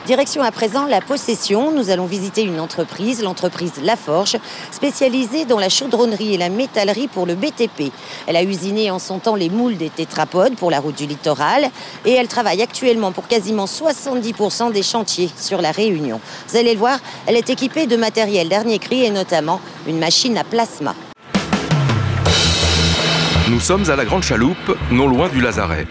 Direction à présent la Possession. Nous allons visiter une entreprise, l'entreprise Laforge, spécialisée dans la chaudronnerie et la métallerie pour le BTP. Elle a usiné en son temps les moules des tétrapodes pour la route du littoral et elle travaille actuellement pour quasiment 70% des chantiers sur la Réunion. Vous allez le voir, elle est équipée de matériel dernier cri et notamment une machine à plasma. Nous sommes à la Grande Chaloupe, non loin du Lazaret.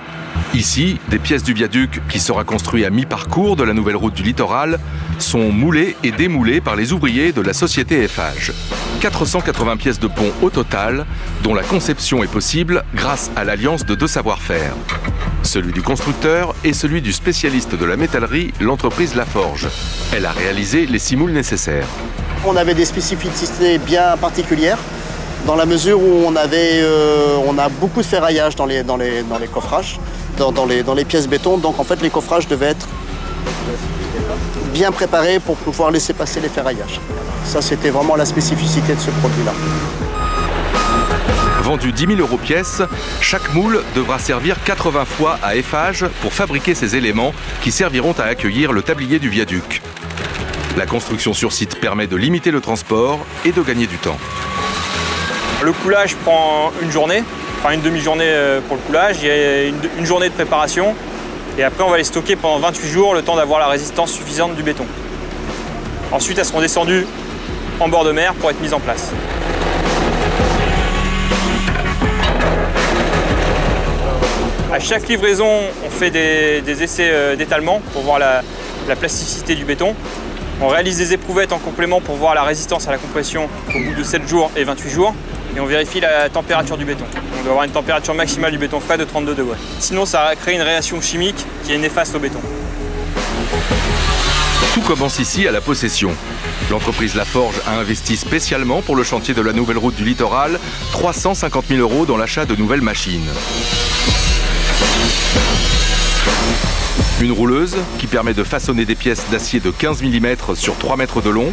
Ici, des pièces du viaduc qui sera construit à mi-parcours de la nouvelle route du littoral sont moulées et démoulées par les ouvriers de la société Eiffage. 480 pièces de pont au total, dont la conception est possible grâce à l'alliance de deux savoir-faire. Celui du constructeur et celui du spécialiste de la métallerie, l'entreprise Laforge. Elle a réalisé les 6 moules nécessaires. On avait des spécificités bien particulières, dans la mesure où on a beaucoup de ferraillage dans les coffrages, dans les pièces béton. Donc en fait, les coffrages devaient être bien préparés pour pouvoir laisser passer les ferraillages. Ça, c'était vraiment la spécificité de ce produit-là. Vendu 10 000 € pièce, chaque moule devra servir 80 fois à Eiffage pour fabriquer ces éléments qui serviront à accueillir le tablier du viaduc. La construction sur site permet de limiter le transport et de gagner du temps. Le coulage prend une journée, enfin une demi-journée pour le coulage. Il y a une journée de préparation et après on va les stocker pendant 28 jours, le temps d'avoir la résistance suffisante du béton. Ensuite, elles seront descendues en bord de mer pour être mises en place. À chaque livraison, on fait des essais d'étalement pour voir la plasticité du béton. On réalise des éprouvettes en complément pour voir la résistance à la compression au bout de 7 jours et 28 jours. Et on vérifie la température du béton. On doit avoir une température maximale du béton frais de 32 degrés. Sinon, ça crée une réaction chimique qui est néfaste au béton. Tout commence ici à la Possession. L'entreprise Laforge a investi spécialement pour le chantier de la nouvelle route du littoral 350 000 € dans l'achat de nouvelles machines. Une rouleuse qui permet de façonner des pièces d'acier de 15 mm sur 3 mètres de long.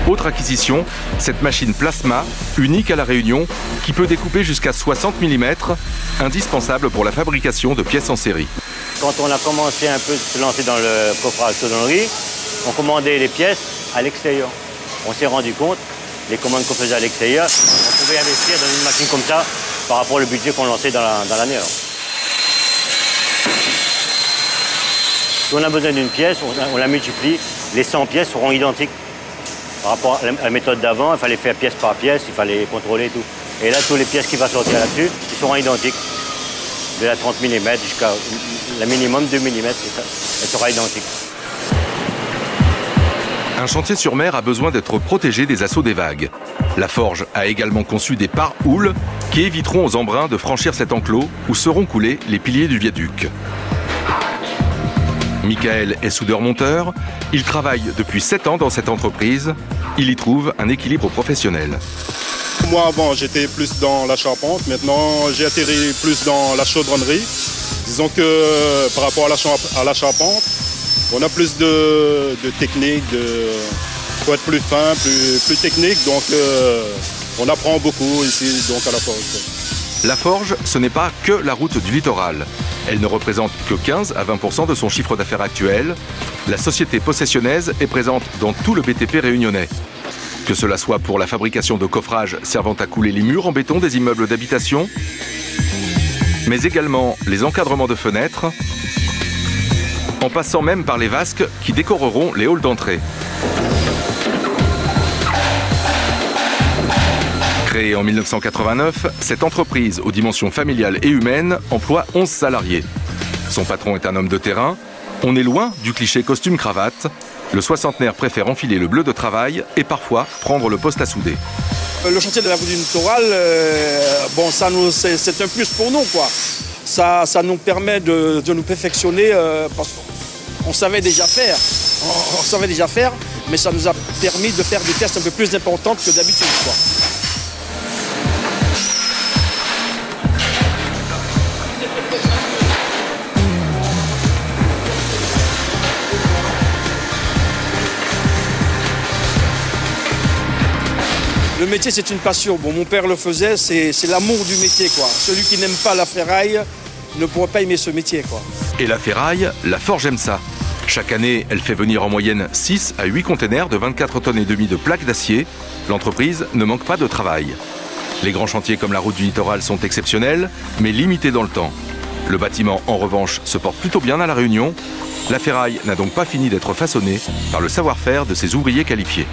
Autre acquisition, cette machine plasma, unique à La Réunion, qui peut découper jusqu'à 60 mm, indispensable pour la fabrication de pièces en série. Quand on a commencé un peu à se lancer dans le coffrage chaudronnerie, on commandait les pièces à l'extérieur. On s'est rendu compte, les commandes qu'on faisait à l'extérieur, on pouvait investir dans une machine comme ça par rapport au budget qu'on lançait dans l'année. Si on a besoin d'une pièce, on la multiplie, les 100 pièces seront identiques. Par rapport à la méthode d'avant, il fallait faire pièce par pièce, il fallait contrôler tout. Et là, toutes les pièces qui vont sortir là-dessus, ils seront identiques. De la 30 mm jusqu'à la minimum 2 mm, elle sera identique. Un chantier sur mer a besoin d'être protégé des assauts des vagues. Laforge a également conçu des pare-houles qui éviteront aux embruns de franchir cet enclos où seront coulés les piliers du viaduc. Michael est soudeur-monteur. Il travaille depuis 7 ans dans cette entreprise. Il y trouve un équilibre professionnel. Moi, avant, j'étais plus dans la charpente. Maintenant, j'ai atterri plus dans la chaudronnerie. Disons que par rapport à la charpente, on a plus de technique, faut être plus fin, plus technique. Donc, on apprend beaucoup ici donc à Laforge. Laforge, ce n'est pas que la route du littoral. Elle ne représente que 15 à 20% de son chiffre d'affaires actuel. La société possessionnaise est présente dans tout le BTP réunionnais. Que cela soit pour la fabrication de coffrages servant à couler les murs en béton des immeubles d'habitation, mais également les encadrements de fenêtres, en passant même par les vasques qui décoreront les halls d'entrée. Créée en 1989, cette entreprise aux dimensions familiales et humaines emploie 11 salariés. Son patron est un homme de terrain. On est loin du cliché costume-cravate. Le soixantenaire préfère enfiler le bleu de travail et parfois prendre le poste à souder. Le chantier de la route du littoral, c'est un plus pour nous, quoi. Ça nous permet de nous perfectionner parce qu'on savait déjà faire. On savait déjà faire, mais ça nous a permis de faire des tests un peu plus importants que d'habitude, quoi. Le métier, c'est une passion. Bon, mon père le faisait, c'est l'amour du métier, quoi. Celui qui n'aime pas la ferraille ne pourrait pas aimer ce métier, quoi. Et la ferraille, Laforge aime ça. Chaque année, elle fait venir en moyenne 6 à 8 containers de 24 tonnes et demie de plaques d'acier. L'entreprise ne manque pas de travail. Les grands chantiers comme la route du littoral sont exceptionnels, mais limités dans le temps. Le bâtiment, en revanche, se porte plutôt bien à La Réunion. La ferraille n'a donc pas fini d'être façonnée par le savoir-faire de ses ouvriers qualifiés.